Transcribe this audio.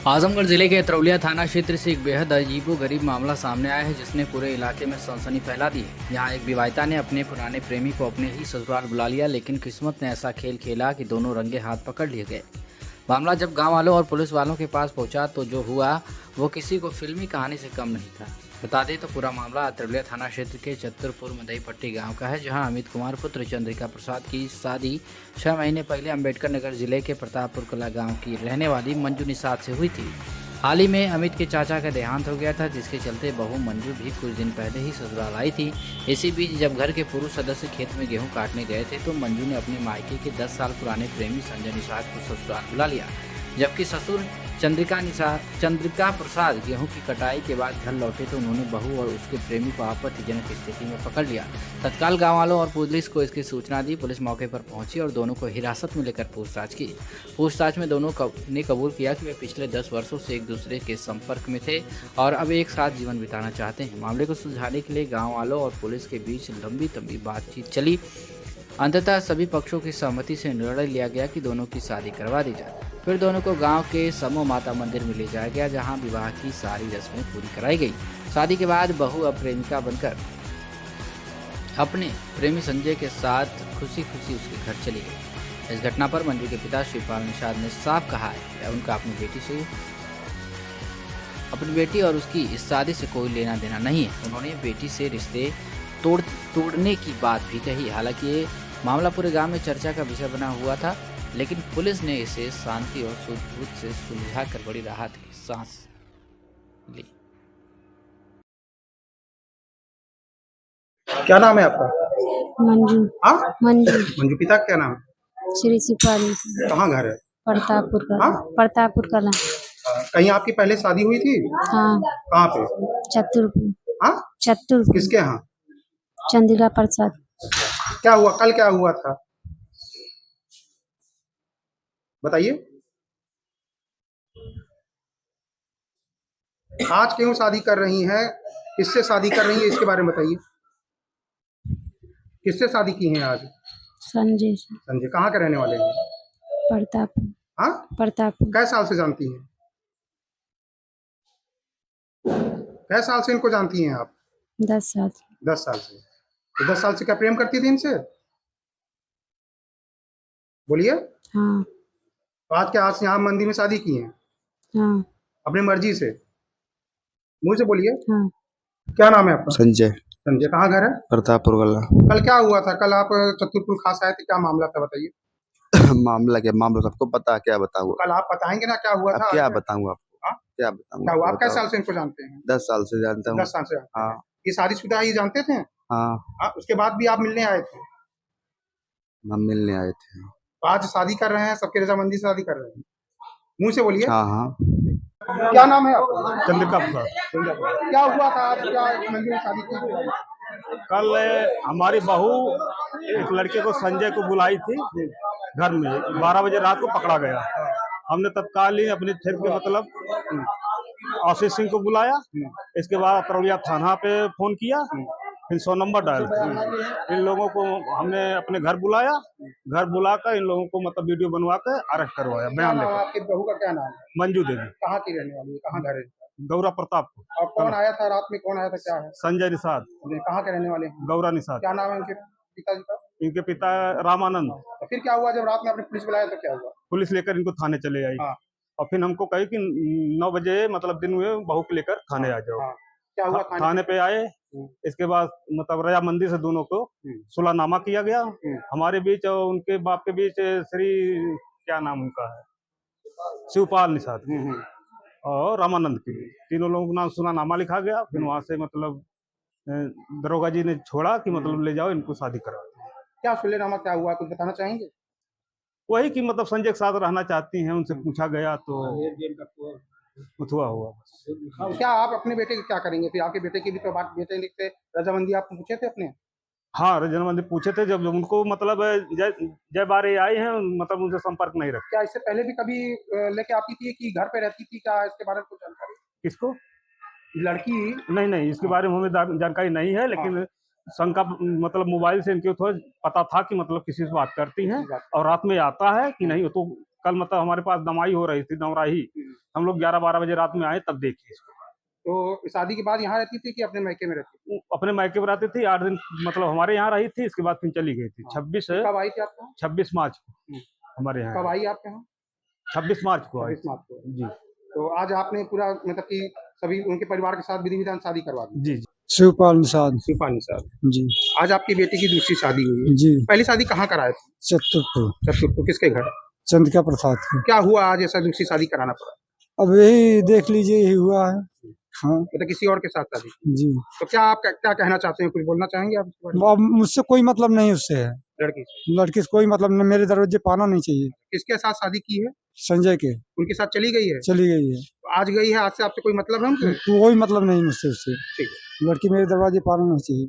आजमगढ़ जिले के अतरौलिया थाना क्षेत्र से एक बेहद अजीबोगरीब मामला सामने आया है, जिसने पूरे इलाके में सनसनी फैला दी है। यहाँ एक विवाहिता ने अपने पुराने प्रेमी को अपने ही ससुराल बुला लिया, लेकिन किस्मत ने ऐसा खेल खेला कि दोनों रंगे हाथ पकड़ लिए गए। मामला जब गांव वालों और पुलिस वालों के पास पहुंचा तो जो हुआ वो किसी को फिल्मी कहानी से कम नहीं था। बता दें तो पूरा मामला अतरौलिया थाना क्षेत्र के चतुरपुर मदई पट्टी गाँव का है, जहाँ अमित कुमार पुत्र चंद्रिका प्रसाद की शादी 6 महीने पहले अम्बेडकर नगर जिले के प्रतापपुर कला गाँव की रहने वाली मंजू निषाद से हुई थी। हाल ही में अमित के चाचा का देहांत हो गया था, जिसके चलते बहू मंजू भी कुछ दिन पहले ही ससुराल आई थी। इसी बीच जब घर के पुरुष सदस्य खेत में गेहूं काटने गए थे तो मंजू ने अपने मायके के 10 साल पुराने प्रेमी संजय निषाद को ससुराल बुला लिया, जबकि ससुर चंद्रिका प्रसाद गेहूं की कटाई के बाद घर लौटे तो उन्होंने बहू और उसके प्रेमी को आपत्तिजनक स्थिति में पकड़ लिया। तत्काल गांव वालों और पुलिस को इसकी सूचना दी। पुलिस मौके पर पहुंची और दोनों को हिरासत में लेकर पूछताछ की। पूछताछ में दोनों ने कबूल किया कि वे पिछले 10 वर्षों से एक दूसरे के संपर्क में थे और अब एक साथ जीवन बिताना चाहते हैं। मामले को सुलझाने के लिए गाँव वालों और पुलिस के बीच लंबी बातचीत चली। अंततः सभी पक्षों की सहमति से निर्णय लिया गया कि दोनों की शादी करवा दी जाए। फिर दोनों को गांव के समो माता मंदिर में ले जाया गया, जहां विवाह की सारी रस्में पूरी कराई गई। शादी के बाद बहू अब प्रेमिका बनकर अपने प्रेमी संजय के साथ खुशी खुशी उसके घर चली गई। इस घटना पर मंजू के पिता शिवपाल निषाद ने साफ कहा है कि उनका अपनी बेटी और उसकी इस शादी से कोई लेना देना नहीं है। उन्होंने बेटी से रिश्ते तोड़ने की बात भी कही। हालांकि ये मामला पूरे गांव में चर्चा का विषय बना हुआ था, लेकिन पुलिस ने इसे शांति और सूझबूझ से सुलझाकर बड़ी राहत की सांस ली। क्या नाम है आपका? मंजू। हाँ, मंजू। मंजू। पिता का क्या नाम है? श्री शिवपाली। कहाँ घर है? प्रतापपुर कला। हाँ? प्रतापपुर कला। कहीं आपकी पहले शादी हुई थी? हाँ। कहाँ पे? चतुरपुर। हाँ? चतुरपुर। किसके यहाँ? चंद्रिका प्रसाद। क्या हुआ कल? क्या हुआ था बताइए। आज क्यों शादी कर रही हैं? किससे शादी कर रही है इसके बारे में बताइए। किससे शादी की है आज? संजय। संजय। कहाँ के रहने वाले हैं? प्रतापपुर। हाँ? प्रतापपुर। कै साल से जानती हैं? कै साल से इनको जानती हैं आप? 10 साल। 10 साल से। तो 10 साल से क्या प्रेम करती थी इनसे? बोलिए। हाँ। तो आज क्या आज यहाँ मंदिर में शादी की है? हाँ। अपनी मर्जी से? मुंह से बोलिए। हाँ। क्या नाम है आपका? संजय। संजय। कहाँ घर है? प्रतापपुर वाला। कल क्या हुआ था? कल आप चतुरपुर खास आए थे, क्या मामला था बताइए। मामला क्या? मामला सबको पता है, क्या बताऊँ? कल आप बताएंगे ना क्या हुआ अब था? क्या बताऊँ आपको? हाँ? क्या बताऊँ? क्या हुआ? आप कैसे साल से इनको जानते हैं? 10 साल से जानता हूँ। 10 साल से। हाँ। ये शादीशुदा है, ये जानते थे? हाँ। उसके बाद भी आप मिलने आए थे? हम मिलने आए थे। तो आज शादी कर रहे हैं, सबके रजामंदी से शादी कर रहे हैं? मुंह से बोलिए। हाँ हाँ। क्या नाम है आपका? चंद्रिका प्रसाद। क्या हुआ था आज? क्या मंदिर में शादी की? कल हमारी बहू एक लड़के को संजय को बुलाई थी घर में, 12 बजे रात को पकड़ा गया। हमने तत्काल ही अपने क्षेत्र के मतलब आशीष सिंह को बुलाया। इसके बाद अतरौलिया थाना पे फोन किया, फिर 100 नंबर डायल किया। इन लोगों को हमने अपने घर बुलाया, घर बुलाकर इन लोगों को मतलब वीडियो बनवा कर अरेस्ट करवाया। बयान लेकर। आपकी बहू का क्या नाम है? मंजू देवी। कहाँ की रहने वाली है? कहाँ घर है? गौरा प्रतापपुर। और कौन आया था रात में? कौन आया था? क्या है? संजय निषाद। कहाँ के रहने वाले हैं? गौरा निषाद। क्या नाम है उनके पिताजी का? इनके पिता रामानंद। तो फिर क्या हुआ जब रात में आपने पुलिस बुलाया तो क्या हुआ? पुलिस लेकर इनको थाने चले आई। हाँ। और फिर हमको कही कि 9 बजे मतलब दिन में बहू को लेकर थाने आ जाओ। हाँ। क्या हुआ? थाने पे आए। इसके बाद मतलब रजा मंदिर से दोनों को सुलहनामा किया गया। हमारे बीच और उनके बाप के बीच श्री क्या नाम उनका है, शिवपाल निषाद और रामानंद के बीच, तीनों लोगों का नाम सुलहनामा लिखा गया। फिर वहां से मतलब दरोगा जी ने छोड़ा कि मतलब ले जाओ इनको शादी करा। क्या सुलहनामा क्या हुआ, कुछ बताना चाहेंगे? वही कि मतलब संजय के साथ रहना चाहती हैं, उनसे पूछा गया तो हुआ हुआ। क्या आप अपने बेटे की क्या करेंगे? फिर आपके बेटे की भी तो बात, बेटे लिखते रजामंदी आप पूछे थे अपने? हाँ, रजामंदी पूछे थे, जब उनको मतलब जय बारे आए हैं, मतलब उनसे संपर्क नहीं रखा। क्या इससे पहले भी कभी लेके आती थी कि घर पे रहती थी? क्या इसके बारे में कुछ जानकारी? किसको? लड़की? नहीं, इसके बारे में हमें जानकारी नहीं है, लेकिन शंका मतलब मोबाइल से इनके थोड़ा पता था कि मतलब किसी से बात करती हैं और रात में आता है कि नहीं। तो कल मतलब हमारे पास दमाई हो रही थी, दमराही, हम लोग 11-12 बजे रात में आए तब देखे इसको। तो शादी के बाद यहाँ रहती थी कि अपने मायके में रहती थी? अपने मायके में रहती थी 8 दिन, मतलब हमारे यहाँ रही थी, इसके बाद फिर चली गई थी। हाँ। 26 कब आई थी आपके यहाँ? 26 मार्च को हम्म। हमारे कब यहाँ, आई आपके यहाँ? 26 मार्च को आई 26 मार्च को। जी। तो आज आपने पूरा मतलब कि सभी उनके परिवार के साथ विधि विधान शादी करवा दी? जी जी। शिवपाल निषाद शिवपाल निषाद। जी आज आपकी बेटी की दूसरी शादी हुई है। जी पहली शादी कहाँ कराए थे? चतुर्थ चतुर्थ। किसके घर? चंद्रिका प्रसाद की। क्या हुआ आज ऐसा दूसरी शादी कराना पड़ा? अब यही देख लीजिए, यही हुआ है। हाँ मतलब किसी और के साथ शादी? जी। तो क्या आप क्या कहना चाहते हैं, कुछ बोलना चाहेंगे आप इसके बारे में? अब मुझसे कोई मतलब नहीं उससे है, लड़की से? लड़की से कोई मतलब नहीं, मेरे दरवाजे पाना नहीं चाहिए। किसके साथ शादी की है? संजय के उनके साथ चली गई है? चली गई है, तो आज गई है, आज से आपसे कोई मतलब है उनसे? कोई मतलब नहीं मुझसे उससे। ठीक है। लड़की मेरे दरवाजे पाना नहीं चाहिए।